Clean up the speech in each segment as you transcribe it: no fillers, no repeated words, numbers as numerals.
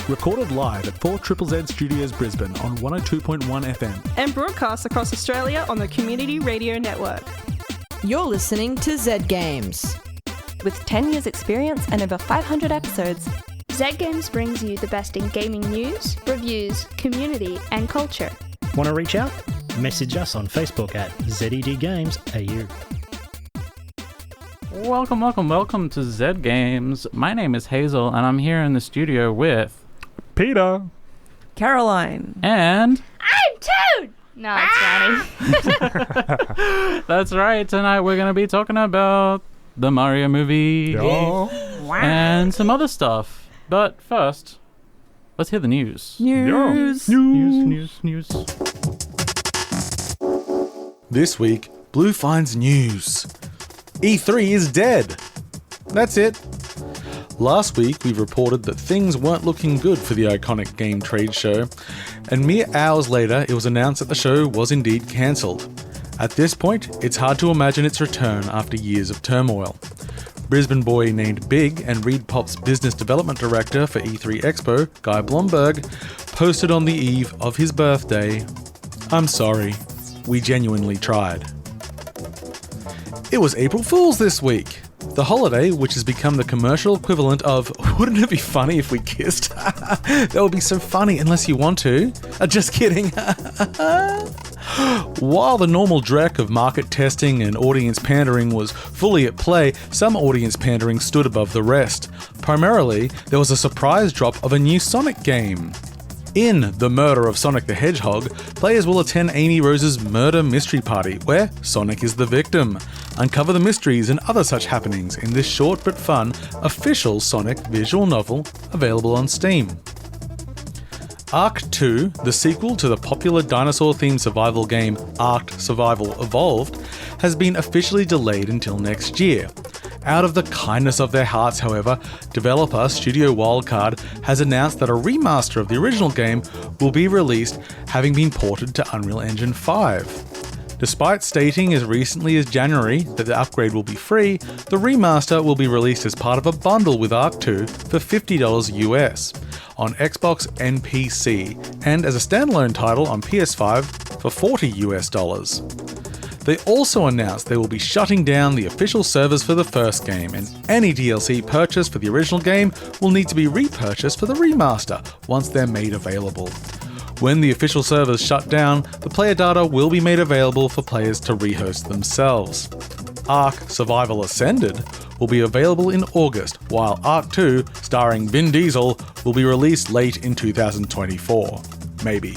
recorded live at 4ZZZ Studios Brisbane on 102.1 FM. And broadcast across Australia on the Community Radio Network. You're listening to Zed Games. With 10 years experience and over 500 episodes, Zed Games brings you the best in gaming news, reviews, community and culture. Want to reach out? Message us on Facebook at ZED Games AU. Welcome to Zed Games. My name is Hazel, and I'm here in the studio with Peter, Caroline, and I'm Toad! No, it's Johnny. that's right. Tonight we're going to be talking about the Mario movie and some other stuff. But first, let's hear the news. News. This week, Blue finds news. E3 is dead. That's it. Last week, we reported that things weren't looking good for the iconic game trade show, and mere hours later, it was announced that the show was indeed cancelled. At this point, it's hard to imagine its return after years of turmoil. Brisbane boy named Big and ReedPop's business development director for E3 Expo, Guy Blomberg, posted on the eve of his birthday, "I'm sorry, we genuinely tried." It was April Fool's this week. The holiday, which has become the commercial equivalent of, wouldn't it be funny if we kissed? That would be so funny unless you want to. Just kidding. While the normal dreck of market testing and audience pandering was fully at play, some audience pandering stood above the rest. Primarily, there was a surprise drop of a new Sonic game. In The Murder of Sonic the Hedgehog, players will attend Amy Rose's murder mystery party, where Sonic is the victim. Uncover the mysteries and other such happenings in this short but fun, official Sonic visual novel available on Steam. Ark 2, the sequel to the popular dinosaur-themed survival game Ark Survival Evolved, has been officially delayed until next year. Out of the kindness of their hearts, however, developer Studio Wildcard has announced that a remaster of the original game will be released, having been ported to Unreal Engine 5. Despite stating as recently as January that the upgrade will be free, the remaster will be released as part of a bundle with Ark 2 for $50 US on Xbox and PC, and as a standalone title on PS5 for $40 US. They also announced they will be shutting down the official servers for the first game, and any DLC purchased for the original game will need to be repurchased for the remaster once they're made available. When the official servers shut down, the player data will be made available for players to rehost themselves. Ark Survival Ascended will be available in August, while Ark 2, starring Vin Diesel, will be released late in 2024. Maybe.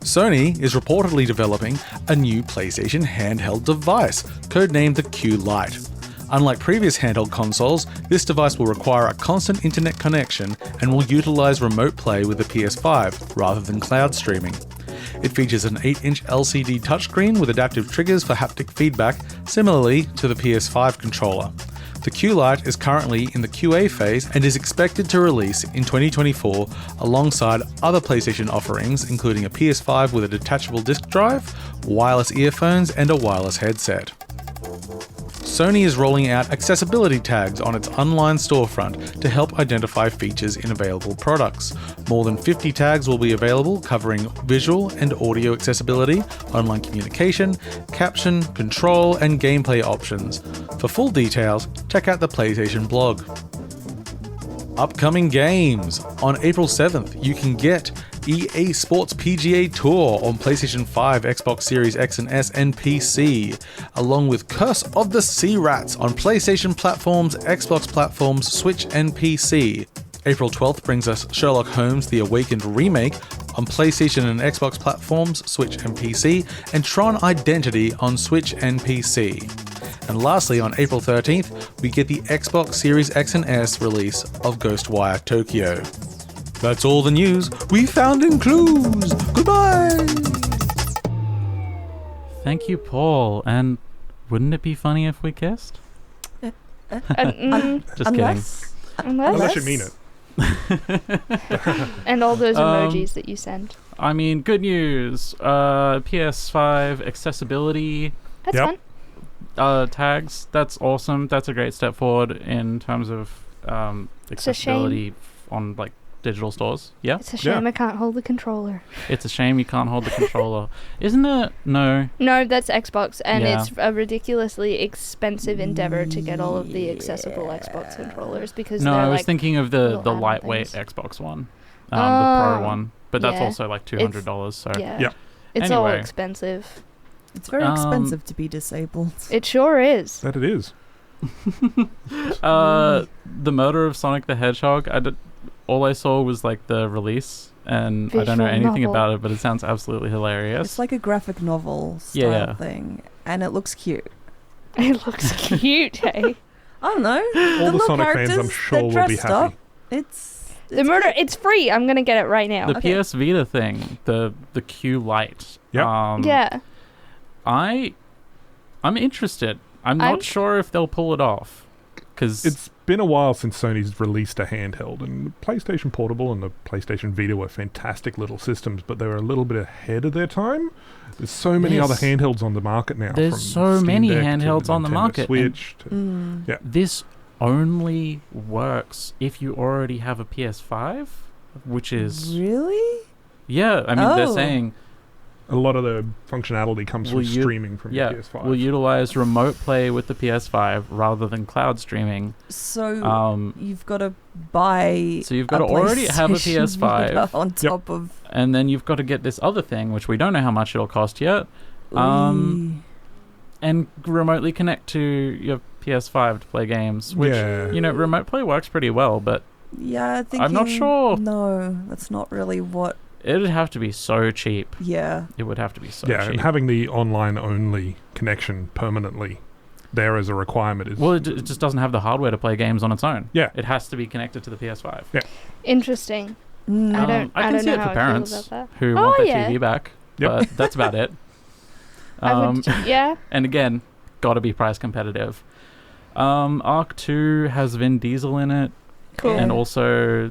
Sony is reportedly developing a new PlayStation handheld device, codenamed the Q Lite. Unlike previous handheld consoles, this device will require a constant internet connection and will utilize remote play with the PS5 rather than cloud streaming. It features an 8-inch LCD touchscreen with adaptive triggers for haptic feedback, similarly to the PS5 controller. The Q Lite is currently in the QA phase and is expected to release in 2024 alongside other PlayStation offerings, including a PS5 with a detachable disc drive, wireless earphones, and a wireless headset. Sony is rolling out accessibility tags on its online storefront to help identify features in available products. More than 50 tags will be available covering visual and audio accessibility, online communication, caption, control, and gameplay options. For full details, check out the PlayStation blog. Upcoming games. On April 7th, you can get EA Sports PGA Tour on PlayStation 5, Xbox Series X and S, and PC, along with Curse of the Sea Rats on PlayStation platforms, Xbox platforms, Switch, and PC. April 12th brings us Sherlock Holmes: The Awakened remake on PlayStation and Xbox platforms, Switch, and PC, and Tron Identity on Switch and PC. And lastly, on April 13th, we get the Xbox Series X and S release of Ghostwire Tokyo. That's all the news we found in clues. Goodbye! Thank you, Paul. And wouldn't it be funny if we kissed? Just Unless Unless you mean it. and all those emojis that you send. I mean, good news. PS5 accessibility That's fun. tags. That's awesome. That's a great step forward in terms of accessibility on like digital stores. Yeah, It's a shame I can't hold the controller. it's a shame you can't hold the controller, isn't it? No. No, that's Xbox, and Yeah. it's a ridiculously expensive endeavor to get all of the accessible Xbox controllers because No, they're I was like thinking of the little lightweight things. Xbox one, the Pro one, but that's yeah. also like $200. So yeah, Yep. it's all Anyway. expensive. It's very expensive to be disabled. It sure is. That it is. the murder of Sonic the Hedgehog. All I saw was like the release, and I don't know Visual anything novel. about it, but it sounds absolutely hilarious. It's like a graphic novel style Yeah. thing, and it looks cute. It looks cute, hey. I don't know. All the little Sonic fans, I'm characters, sure, they're will be dressed happy. up. It's The murder, it's free. I'm gonna get it right now. the Okay. PS Vita thing, the Q Lite. Yep. Yeah. I'm interested. I'm not sure if they'll pull it off, because It's been a while since Sony's released a handheld, and the PlayStation Portable and the PlayStation Vita were fantastic little systems, but they were a little bit ahead of their time. There's so many other handhelds on the market now. There's from so Steam many Deck to handhelds on the Nintendo market, Switch to, yeah. this only works if you already have a PS5, which is really. yeah. I mean, they're Oh. saying A lot of the functionality comes from streaming from your PS5. will utilize remote play with the PS5 rather than cloud streaming. So you've got to buy. So you've got to already have a PlayStation PS5 Vita on top of. and then you've got to get this other thing, which we don't know how much it'll cost yet, and remotely connect to your PS5 to play games. Which you know, remote play works pretty well, but yeah, I'm not sure. No, that's not really what. It'd have to be so cheap. Yeah. It would have to be so yeah, cheap. and having the online-only connection permanently there as a requirement is... Well, it just doesn't have the hardware to play games on its own. Yeah. It has to be connected to the PS5. Yeah. Interesting. I don't I can see know it how for I parents feel about that. who Oh, want their yeah. TV back, Yep. but that's about it. I would, yeah. And again, got to be price competitive. Arc 2 has Vin Diesel in it. Cool. And also...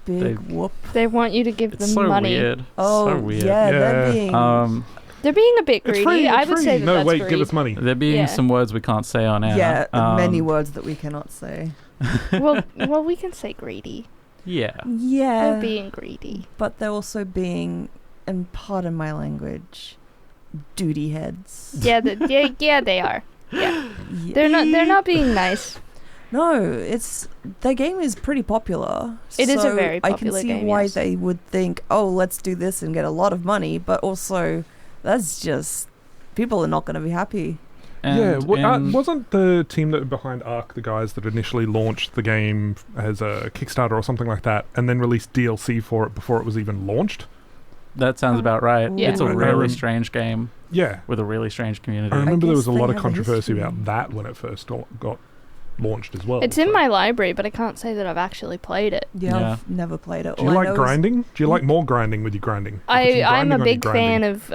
Big whoop. They want you to give It's them so money. weird. Oh, so weird. yeah, they're being. They're being a bit It's greedy. free, I it's would free. say that No, that's wait, greed. give us money. There being some words we can't say on air. Yeah, many words that we cannot say. well, we can say greedy. Yeah. Yeah. They're being greedy. But they're also being, and pardon my language, duty heads. Yeah, yeah, they are. Yeah. They're not being nice. No, it's their game is pretty popular. It is a so very I popular can see game, why yes. they would think, oh, let's do this and get a lot of money, but also that's just people are not going to be happy. And, wasn't the team that were behind Ark the guys that initially launched the game as a Kickstarter or something like that, and then released DLC for it before it was even launched? That sounds about right. Yeah. It's a Right. really strange game. Yeah. With a really strange community. I remember there guess was a they lot of have a controversy history. about that when it first got launched as well. It's in my library, but I can't say that I've actually played it. Yeah, I've never played it. Do you like grinding? Do you like more grinding with your grinding? I'm a big fan of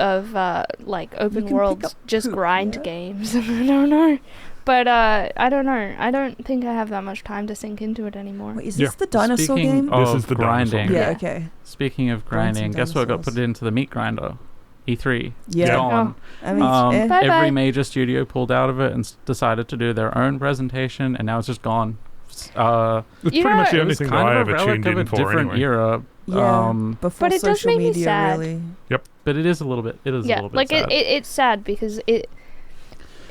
like open world, just grind games. I don't know. But I don't know. I don't think I have that much time to sink into it anymore. Wait, is this the dinosaur Speaking game? of This is the grinding. dinosaur Yeah, game. okay. Speaking of Grind some grinding, guess what got dinosaurs. put into the meat grinder? E3. Yeah. It's gone. I mean, Bye-bye. Every major studio pulled out of it and decided to do their own presentation, and now it's just gone. It's You pretty know, much the It only was thing that kind I of a ever relic tuned of a in for different anyway. era. yeah, before But it does social make me media, sad. really. But it is a little bit. It is a Yeah, little bit like sad. it's sad because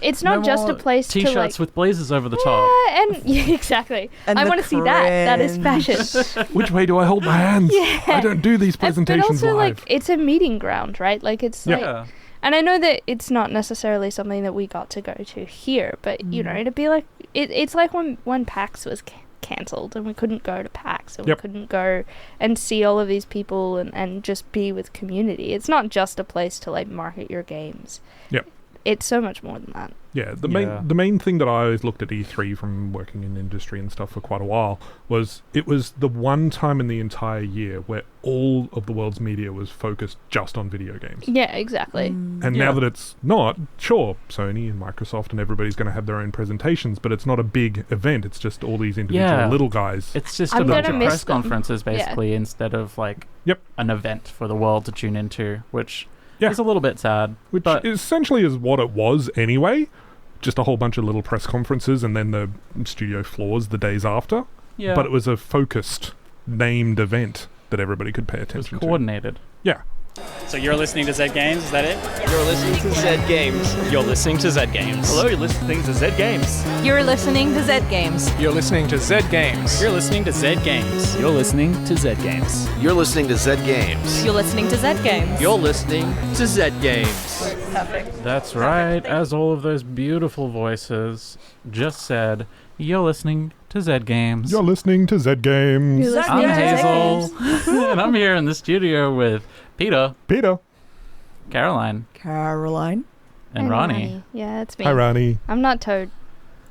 it's not just a place to T-shirts like. with blazers over the top. Yeah, and yeah, exactly. And I the want to see that. That is cringe. fashion. Which way do I hold my hands? Yeah. I don't do these But presentations also, live. like, it's a meeting ground, right? Like, it's like, Yeah. and I know that it's not necessarily something that we got to go to here, but you know, it'd be like it's like when PAX was cancelled and we couldn't go to PAX and Yep. we couldn't go and see all of these people and just be with community. It's not just a place to like market your games. Yep. It's so much more than that. Yeah, the main thing that I always looked at E3 from working in industry and stuff for quite a while was it was the one time in the entire year where all of the world's media was focused just on video games. Yeah, exactly. And now that it's not, sure, Sony and Microsoft and everybody's going to have their own presentations, but it's not a big event. It's just all these individual little guys. It's just I'm a bunch gonna of miss press them. conferences, Yeah. basically, instead of like an event for the world to tune into, which is a little bit sad. Which but essentially is what it was anyway. Just a whole bunch of little press conferences and then the studio floors the days after. Yeah. But it was a focused named event that everybody could pay It was attention to. coordinated. Yeah. So you're listening to Zed Games, is that it? You're listening to Zed Games. You're listening to Zed Games. Hello, you're listening to Zed Games. You're listening to Zed Games. You're listening to Zed Games. You're listening to Zed Games. You're listening to Zed Games. You're listening to Zed Games. You're listening to Zed Games. You're listening to Zed Games. That's right. As all of those beautiful voices just said, you're listening to Zed Games. You're listening to Zed Games. I'm Hazel, and I'm here in the studio with Peter, Caroline, and Ronnie. Yeah, it's me. Hi, Ronnie. I'm not Toad.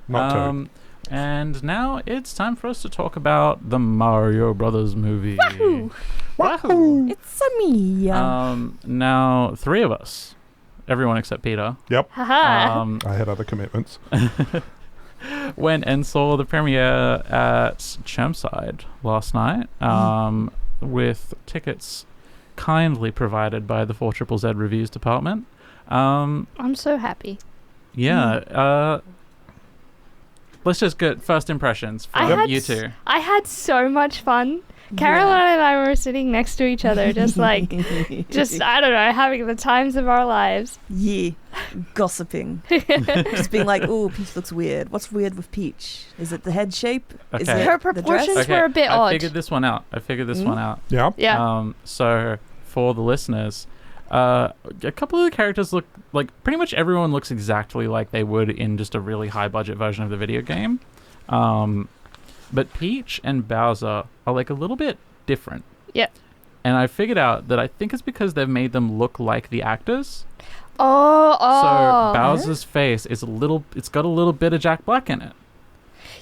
Not Toad. And now it's time for us to talk about the Mario Brothers movie. Wahoo! Wahoo! It's a me. Now, 3 of us, everyone except Peter, Yep. Haha. I had other commitments. went and saw the premiere at Chermside last night with tickets kindly provided by the 4ZZZ Reviews department. I'm so happy. Yeah. Let's just get first impressions from you two. I had so much fun. Caroline and I were sitting next to each other, just I don't know, having the times of our lives. Yeah, gossiping. Just being like, ooh, Peach looks weird. What's weird with Peach? Is it the head shape? Is Okay. it Her the proportions dress? were a bit I odd. figured this one out. Yeah. Yeah. So for the listeners, a couple of the characters look like pretty much everyone looks exactly like they would in just a really high budget version of the video game. But Peach and Bowser are like a little bit different. Yeah. And I figured out that I think it's because they've made them look like the actors. Oh. So Bowser's face is it's got a little bit of Jack Black in it.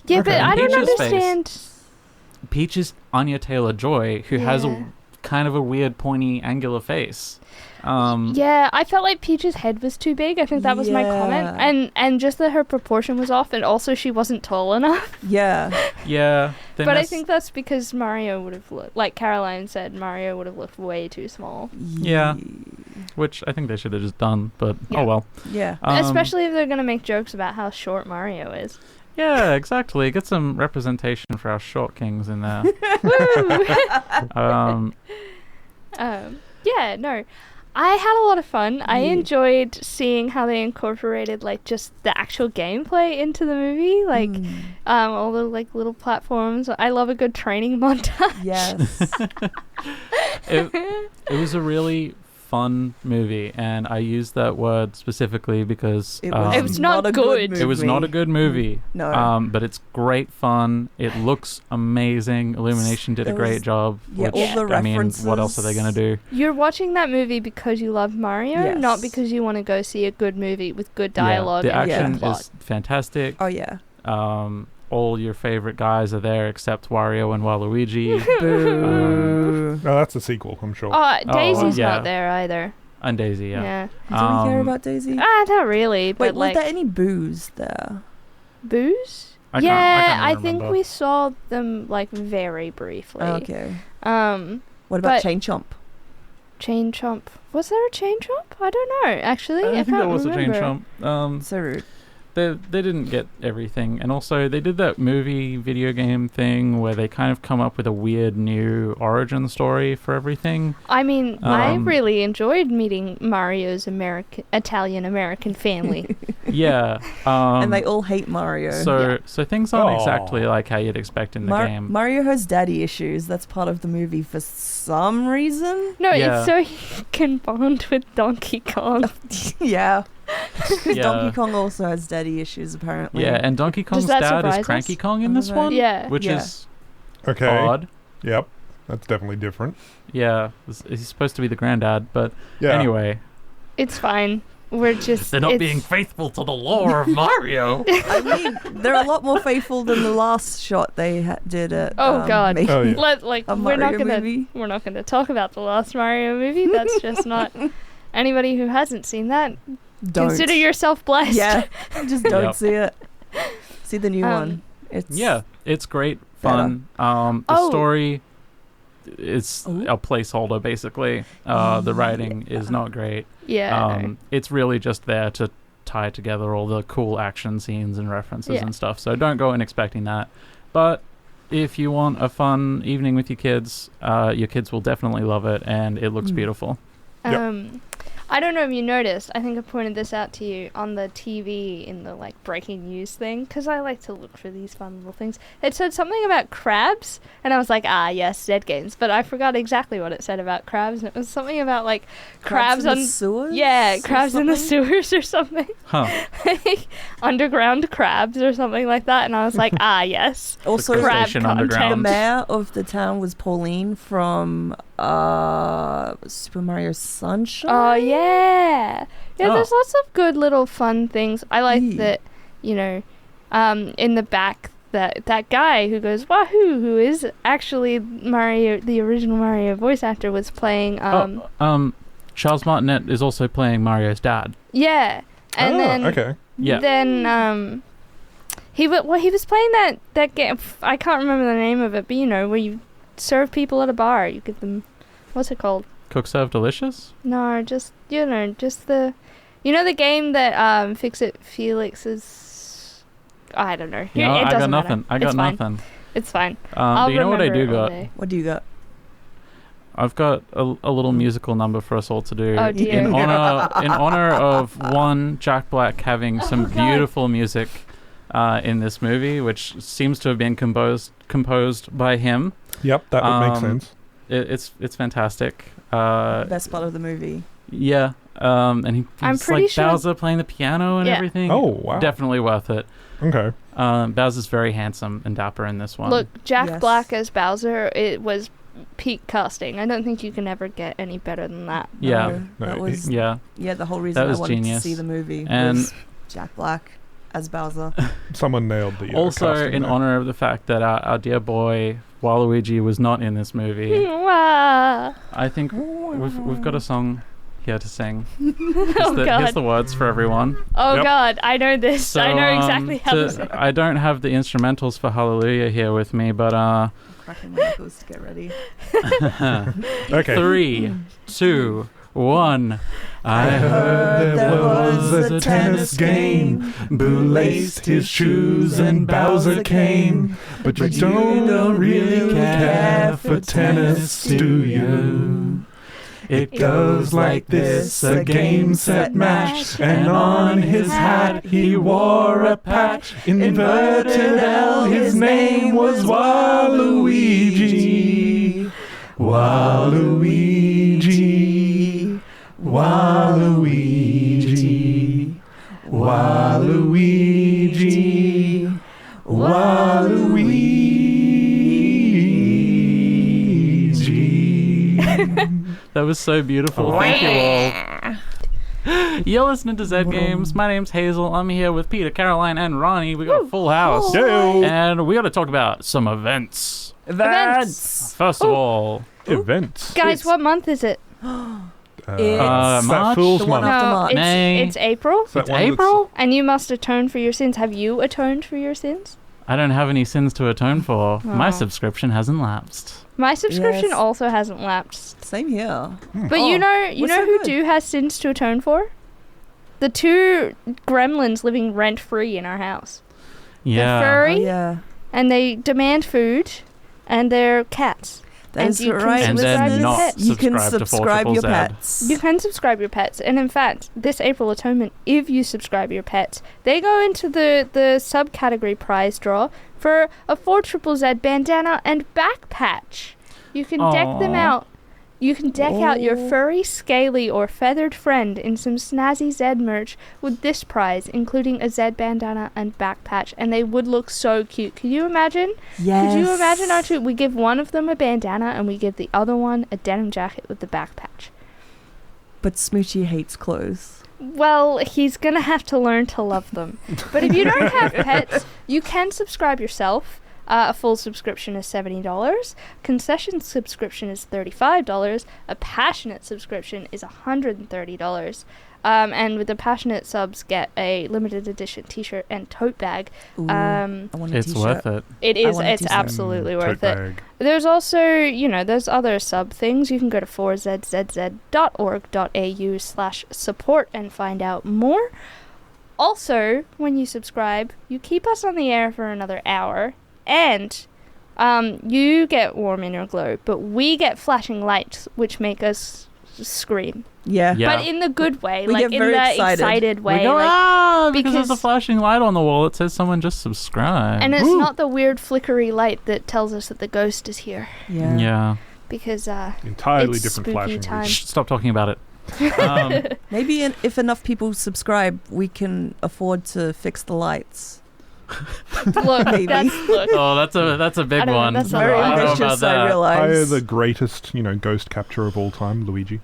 Yeah, Okay. but I don't Peach's understand. Peach is Anya Taylor-Joy, who has a kind of a weird, pointy, angular face. Yeah, I felt like Peach's head was too big. I think that was my comment. And just that her proportion was off, and also she wasn't tall enough. Yeah. Yeah. But I think that's because Mario would have looked, like Caroline said, Mario would have looked way too small. Yeah. Which I think they should have just done, but oh well. Yeah. Especially if they're going to make jokes about how short Mario is. Yeah, exactly. Get some representation for our short kings in there. Yeah, no. I had a lot of fun. I enjoyed seeing how they incorporated like just the actual gameplay into the movie, like all the like little platforms. I love a good training montage. Yes. It was a really fun movie, and I use that word specifically because It was not a good It was not a good movie. No. But it's great fun. It looks amazing. Illumination did a great job. Yeah, which, all the references. what else are they going to do? You're watching that movie because you love Mario, not because you want to go see a good movie with good dialogue. The and action good plot. is fantastic. Oh, yeah. All your favorite guys are there except Wario and Waluigi. Boo. No, that's a sequel, I'm sure. Daisy's not there either. And Daisy, yeah. Do we care about Daisy? Not really. But Wait, like, was there any booze there? Booze? I can't I remember. think we saw them like very briefly. Okay. What about Chain Chomp? Chain Chomp. Was there a Chain Chomp? I don't know. Actually, I think can't there was remember. a Chain Chomp. So rude. They didn't get everything, and also they did that movie video game thing where they kind of come up with a weird new origin story for everything. I mean, I really enjoyed meeting Mario's Italian American family. Yeah, and they all hate Mario. So things aren't exactly like how you'd expect in the game. Mario has daddy issues. That's part of the movie for some reason. No, it's so he can bond with Donkey Kong. Yeah. Because Donkey Kong also has daddy issues, apparently. Yeah, and Donkey Kong's dad is Cranky Kong in this one. Yeah. Which is okay. Odd. Yep. That's definitely different. Yeah. He's supposed to be the granddad, but anyway. It's fine. We're just... They're not being faithful to the lore of Mario. I mean, they're a lot more faithful than the last shot they did at... God. We're not gonna talk about the last Mario movie. That's just not... Anybody who hasn't seen that, consider yourself blessed. Yeah, just don't see it. See the new one. It's great fun. The story is a placeholder, basically. The writing is not great. Yeah. It's really just there to tie together all the cool action scenes and references and stuff. So don't go in expecting that. But if you want a fun evening with your kids will definitely love it, and it looks beautiful. I don't know if you noticed, I think I pointed this out to you on the TV in the like breaking news thing, because I like to look for these fun little things. It said something about crabs, and I was like, yes, Zed Games, but I forgot exactly what it said about crabs, and it was something about like crabs in the sewers? Yeah, crabs in the sewers or something. Huh. Like underground crabs or something like that, and I was like, yes. Also, crab Station content. Underground. the mayor of the town was Pauline from Super Mario Sunshine. Oh, yeah. There's lots of good little fun things. I like that, in the back, that guy who goes, Wahoo, who is actually Mario, the original Mario voice actor, was playing... Charles Martinet is also playing Mario's dad. Yeah. And then... okay. Yeah. Then, he was playing that game, I can't remember the name of it, but where you serve people at a bar, you give them... What's it called? Cook Serve Delicious? No, just the... the game that Fix-It Felix is... I don't know. No, it I got doesn't nothing. matter. I got It's fine. nothing. It's fine. Do you know what I do got? What do you got? I've got a little musical number for us all to do. Oh, dear. In honor of one, Jack Black having some beautiful music in this movie, which seems to have been composed by him. Yep, that would make sense. It's fantastic. Best part of the movie. Yeah. And I'm he's pretty like sure- Bowser playing the piano and everything. Oh, wow. Definitely worth it. Okay. Bowser's very handsome and dapper in this one. Look, Jack Yes. Black as Bowser, it was peak casting. I don't think you can ever get any better than that. Yeah. No, that was Yeah. the whole reason I was wanted genius. to see the movie And- was Jack Black as Bowser. Someone nailed the Also, casting in there. honor of the fact that our dear boy Waluigi was not in this movie, Wow. I think we've got a song here to sing. Oh, God. Here's the words for everyone. Oh, Yep. God. I know this. So, I know exactly how to sing. I don't have the instrumentals for Hallelujah here with me, but Cracking my knuckles to get ready. Okay. 3, 2, 1. I heard there was a tennis game. Boo laced his shoes and Bowser came. But you don't really care for tennis, do you? It goes like this, a game, set, match, and on his hat he wore a patch. Inverted L, his name was Waluigi. Waluigi. Waluigi. Waluigi. Waluigi. That was so beautiful. Thank you all. You're listening to Zed Games. My name's Hazel. I'm here with Peter, Caroline, and Ronnie. We got a full house. Yo. And we got to talk about some events. Events. First of all, Events. Guys, what month is it? It's March? Fool's the one Month. after March. May. It's April. That It's one that's- April? And you must atone for your sins. Have you atoned for your sins? I don't have any sins to atone for. My Oh. subscription hasn't lapsed. My subscription Yes. also hasn't lapsed. Same here. But you know what's so who good? do has sins to atone for? The 2 gremlins living rent free in our house. Yeah. They're furry Oh, yeah. and they demand food, and they're cats. That is you can right. And subscribe then your not pets. You can subscribe to subscribe 4 your Z. pets. You can subscribe your pets, and in fact, this April Atonement, if you subscribe your pets, they go into the subcategory prize draw for a 4ZZZ bandana and back patch. You can deck them Aw. out. You can deck out your Oh. furry, scaly, or feathered friend in some snazzy Zed merch with this prize, including a Zed bandana and back patch, and they would look so cute. Can you imagine? Yes. Could you imagine our 2? We give one of them a bandana, and we give the other one a denim jacket with the back patch. But Smoochie hates clothes. Well, he's going to have to learn to love them. But if you don't have pets, you can subscribe yourself. A full subscription is $70. Concession subscription is $35. A passionate subscription is $130. And with the passionate subs, get a limited edition T-shirt and tote bag. Ooh, I want a It's t-shirt. worth it. It I is. want a It's t-shirt. absolutely worth Tote it. bag. There's also, there's other sub things. You can go to 4zzz.org.au/support and find out more. Also, when you subscribe, you keep us on the air for another hour, and You get warm inner glow, but we get flashing lights, which make us scream. Yeah. But in the good way, We like get in very the excited. way. We go, like, because there's a flashing light on the wall. It says someone just subscribed. and it's not the weird flickery light that tells us that the ghost is here. Yeah. Yeah. Because entirely it's different spooky flashing time. Shh, stop talking about it. Maybe if enough people subscribe, we can afford to fix the lights. Look, Maybe. Oh, that's a big I don't know, one. that's Very I don't know about ambitious, I that. realize. Hire the greatest, ghost capture of all time, Luigi.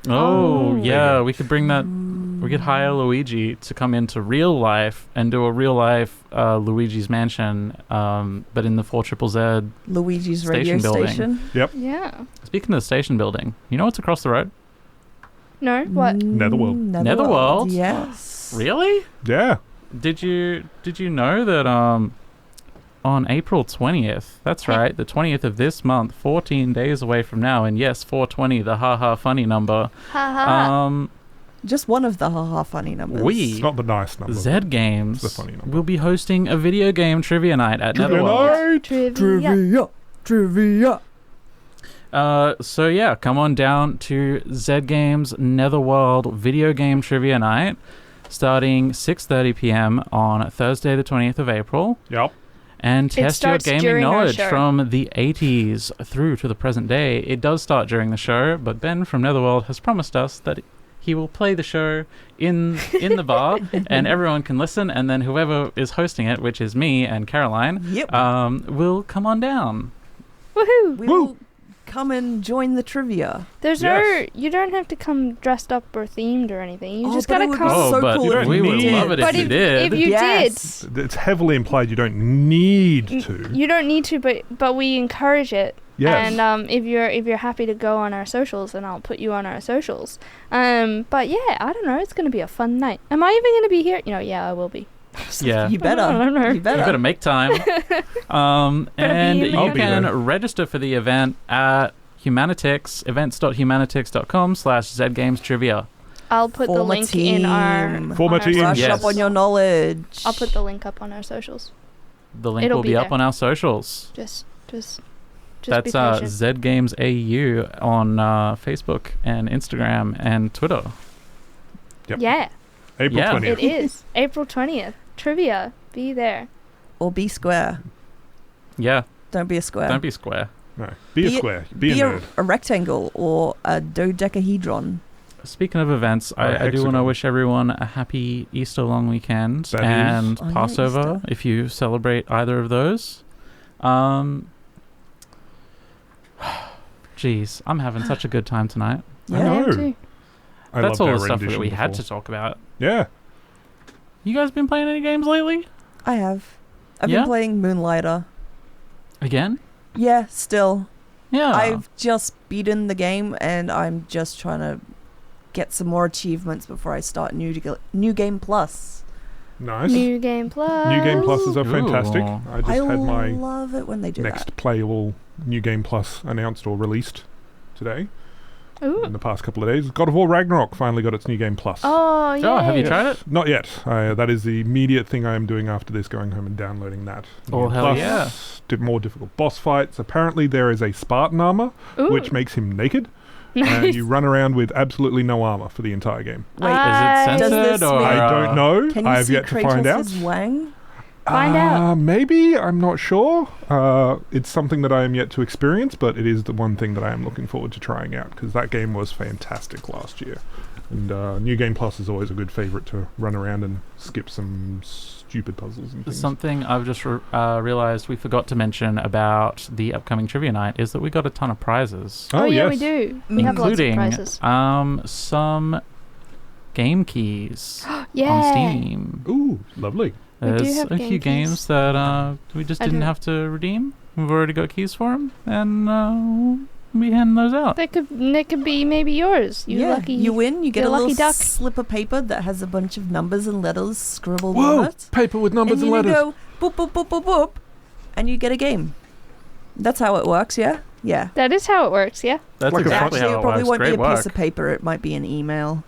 Oh, Oh. yeah, we could bring that. We could hire Luigi to come into real life and do a real life Luigi's Mansion, but in the 4ZZZ Luigi's station radio building. station. Yep. Yeah. Speaking of the station building, you know what's across the road? No? What? Netherworld. Netherworld? Yes. Really? Yeah. Did you know that on April 20th, that's right, the 20th of this month, 14 days away from now, and yes, 420, the haha funny number. Ha Just one of the haha funny numbers. It's not the nice number. Zed Games It's the funny number. will be hosting a video game trivia night at Netherworld. Trivia. So yeah, come on down to Zed Games Netherworld Video Game Trivia Night, starting 6:30 p.m. on Thursday, the 20th of April. Yep. And test your starts gaming during our knowledge show. from the 80s through to the present day. It does start during the show, but Ben from Netherworld has promised us that he will play the show in the bar, and everyone can listen, and then whoever is hosting it, which is me and Caroline, will come on down. Woohoo! We will come and join the trivia. There's Yes. you don't have to come dressed up or themed or anything. You Oh, just but it gotta would be come. Oh, so but cool if we you would did. love it But if you did. if you Yes. It's heavily implied you don't need to. you don't need to, but we encourage it. Yes. And if you're happy to go on our socials, then I'll put you on our socials. But yeah, I don't know. It's gonna be a fun night. Am I even gonna be here? Yeah, I will be. Yeah. You better. I don't know. You better. You better make time. And be in the you I'll be can there. register for the event at events.humanitix.com/zgamestrivia. I'll put the Form a link in our team. Form a on our team. Brush Yes. up on your knowledge. I'll put the link up on our socials. The link It'll will be be up there. on our socials. Just That's be patient. Zed Games AU on Facebook and Instagram and Twitter. Yep. Yeah, April Yeah. 20th. it is April 20th. Trivia, be there. Or be square. Yeah, Don't be a square. don't be square. No. Be a square. Be a nerd. a rectangle or a dodecahedron. Speaking of events, I do want to hexagon. wish everyone a happy Easter long weekend That and is. Oh, yeah, Passover Easter. if you celebrate either of those. Geez, I'm having such a good time tonight. I Yeah. know. too. I That's loved all our the stuff that rendition we had before. to talk about. Yeah. You guys been playing any games lately? I have. I've Yeah? been playing Moonlighter. Again? Yeah, still. Yeah. I've just beaten the game and I'm just trying to get some more achievements before I start New Game Plus. Nice. New Game Plus. New Game Pluses are fantastic. Ooh. I just I had my love it when they do next that. playable New Game Plus announced or released today Ooh. in the past couple of days. God of War Ragnarok finally got its New Game Plus. Oh yeah. Oh, have you tried it? Not yet. That is the immediate thing I am doing after this, going home and downloading that. New Oh, Game hell Plus. yeah. Did more difficult boss fights. Apparently there is a Spartan armor, Ooh. which makes him naked. Nice. And you run around with absolutely no armor for the entire game. Wait, Is it Does censored this or? mean- I don't know. Can you I have see yet to find out. Kratos' wang? Find out. Maybe, I'm not sure. It's something that I am yet to experience, but it is the one thing that I am looking forward to trying out, because that game was fantastic last year. And New Game Plus is always a good favourite to run around and skip some stupid puzzles and things. Something I've just realized we forgot to mention about the upcoming trivia night is that we got a ton of prizes. Oh yeah, yes. we do. We have lots of including prizes. some game keys Yeah. on Steam. Ooh, lovely. We do There's have a game few keys. games that we just I didn't do. have to redeem. We've already got keys for them, and we'll be handing those out. That could be maybe yours. You yeah, lucky. you win. You get you're a little lucky duck. slip of paper that has a bunch of numbers and letters scribbled Whoa! on it. Paper with numbers and and you letters. go boop boop boop boop boop, and you get a game. That's how it works. Yeah, yeah. That is how it works. Yeah. That's Like a exactly Actually, how it it probably works. won't Great be a work. piece of paper. It might be an email.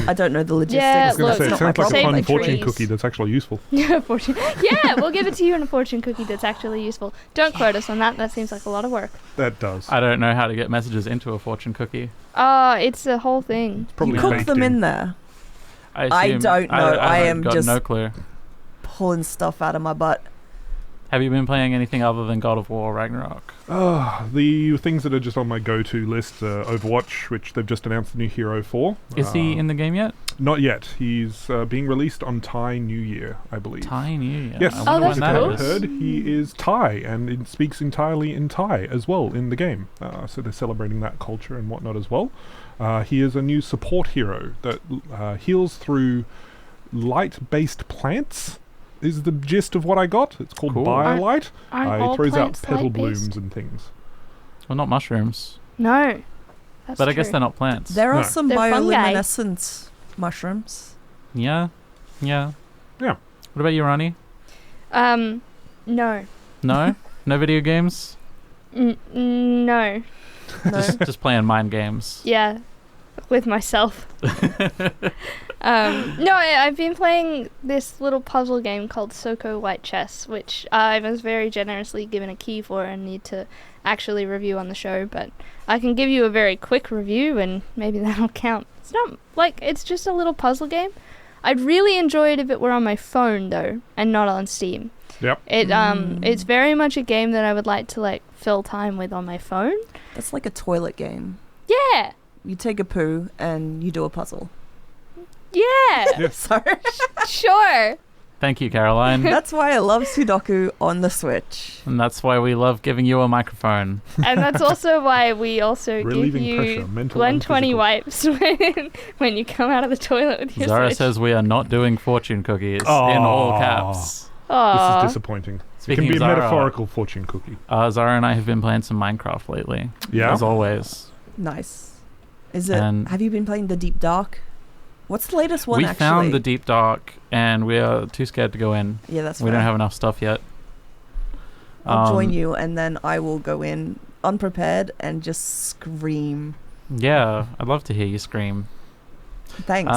I don't know the logistics. Yeah, I was going to say, it It's not sounds like my a problem. fun fortune trees. cookie that's actually useful. Yeah, fortune. Yeah, we'll give it to you in a fortune cookie that's actually useful. Don't quote us on that. That seems like a lot of work. That does. I don't know how to get messages into a fortune cookie. It's a whole thing. Probably You cook baked them in there. I don't know. I am got just- no clue. Pulling stuff out of my butt. Have you been playing anything other than God of War Ragnarok? The things that are just on my go-to list, Overwatch, which they've just announced the new hero for. Is he in the game yet? Not yet. He's being released on Thai New Year, I believe. Thai New Year. Yes, I wonder that's when that cool. is. heard he is Thai and it speaks entirely in Thai as well in the game. So they're celebrating that culture and whatnot as well. He is a new support hero that heals through light-based plants. Is the gist of what I got. It's called Cool. Biolight. Aren't He all throws out plants petal light-based? blooms and things. Well, not mushrooms. No. That's But I guess true. they're not plants. There are No. some They're fungi. bioluminescent mushrooms. Yeah. Yeah. What about you, Ronnie? No. No? No video games? No. No. Just playing mind games. Yeah. With myself. No, I've been playing this little puzzle game called Soko White Chess, which I was very generously given a key for and need to actually review on the show, but I can give you a very quick review and maybe that'll count. It's not it's just a little puzzle game. I'd really enjoy it if it were on my phone though, and not on Steam. Yep. It's very much a game that I would like to fill time with on my phone. That's like a toilet game. Yeah. You take a poo and you do a puzzle. Yeah. Sorry. Sure. Thank you, Caroline. That's why I love Sudoku on the Switch. And that's why we love giving you a microphone. And that's also why we also give Relieving you pressure, mental and 120 physical. wipes when you come out of the toilet with your Zara Switch. says we are not doing fortune cookies in Aw. all caps. This Aw. is disappointing. Speaking it can be of a Zara, metaphorical fortune cookie. Zara and I have been playing some Minecraft lately. Yeah? As always. Nice. Is it? And- Have you been playing the Deep Dark? What's the latest one? We actually? found the Deep Dark and we are too scared to go in. Yeah, that's We fair. don't have enough stuff yet. I'll join you, and then I will go in unprepared and just scream. Yeah, I'd love to hear you scream. Thanks.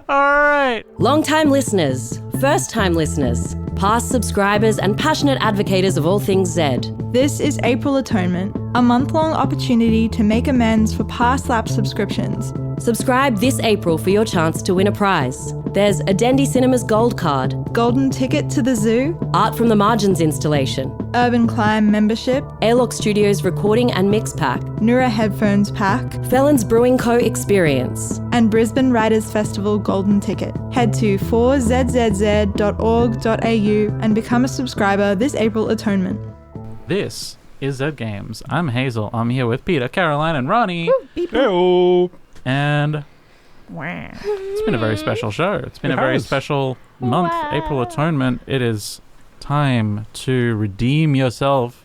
Alright. Long-time listeners, first-time listeners, past subscribers and passionate advocates of all things Zed. This is April Atonement, a month-long opportunity to make amends for past lapsed subscriptions. Subscribe this April for your chance to win a prize. There's a Dendy Cinemas Gold Card, Golden Ticket to the Zoo, Art from the Margins installation, Urban Climb membership, Airlock Studios recording and mix pack, Nura Headphones pack, Felons Brewing Co. experience, and Brisbane Writers Festival Golden Ticket. Head to 4zzz.org.au and become a subscriber this April Atonement. This is Zed Games. I'm Hazel. I'm here with Peter, Caroline, and Ronnie. Hello. And it's been a very special show. It's been It a very has. special month, April Atonement. It is time to redeem yourself,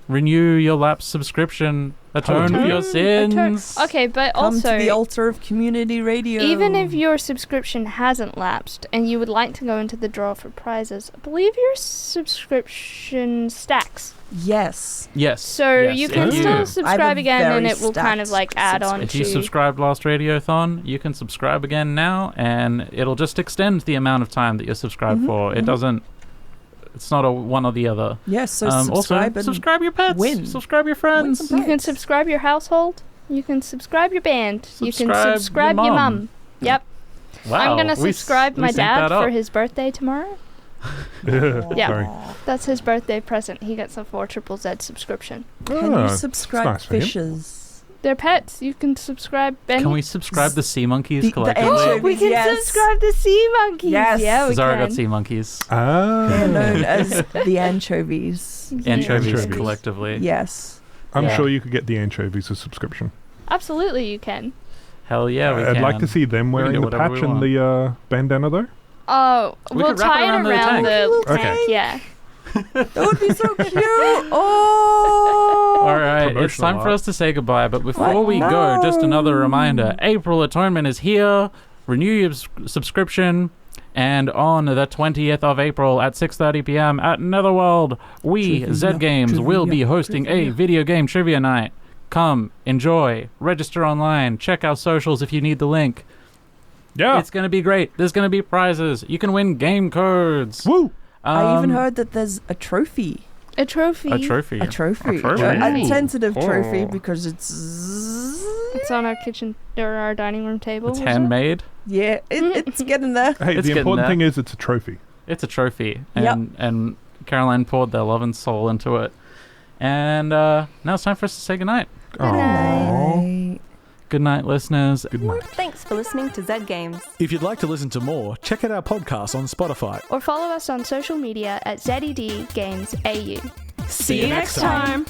renew your lapsed subscription, atone for your sins. Okay, but Come also to the altar of community radio. even if your subscription hasn't lapsed and you would like to go into the draw for prizes, I believe your subscription stacks. Yes. Yes. So yes. you can If still subscribe again and very it will kind of stacked add on If to... you subscribed last Radiothon, you can subscribe again now, and it'll just extend the amount of time that you're subscribed for. It doesn't. It's not a one or the other. Yes, so also, subscribe and subscribe your pets. win. Subscribe your friends. You can subscribe your household. You can subscribe your band. You can subscribe your mum. Yep. Wow. I'm going to we subscribe we my synced dad that up. for his birthday tomorrow. Yeah. Sorry. That's his birthday present. He gets a 4ZZZ subscription. Can Ah, you it's subscribe nice for him. fishes? They're pets. You can subscribe. Can we subscribe the sea monkeys the collectively? anchovies, we can yes. subscribe the sea monkeys. Yes. Yeah, we Zara can. got sea monkeys. They're known as the anchovies. Anchovies Anchovies. collectively. Yes. I'm Yeah. sure you could get the anchovies as subscription. Absolutely, you can. Hell yeah, we I'd can. like to see them We can wearing do the whatever patch we and want. the bandana though. Oh, We we'll could wrap it tie it around around the the tank. tank. Okay. Yeah. That would be so cute. Oh. All right, it's Promotional time for art. us to say goodbye. But before What? we go, just another reminder: April Atonement is here. Renew your subscription, and on the 20th of April at 6:30 p.m. at Netherworld, we Trivia, Zed Games will be trivia, hosting a trivia. video game trivia night. Come, enjoy, register online, check our socials if you need the link. Yeah. It's going to be great. There's going to be prizes. You can win game codes. Woo! I even heard that there's a trophy. A trophy. A trophy. A trophy. A trophy. A tentative trophy Oh. because it's on our kitchen or our dining room table. It's was it? handmade. Yeah, it's getting there. Hey, It's the getting important there. thing is it's a trophy. It's a trophy. Yep. And Caroline poured their love and soul into it. And now it's time for us to say goodnight. Night. Good night, listeners. Good night. Thanks for listening to Zed Games. If you'd like to listen to more, check out our podcast on Spotify. Or follow us on social media at ZED Games AU. See you next time.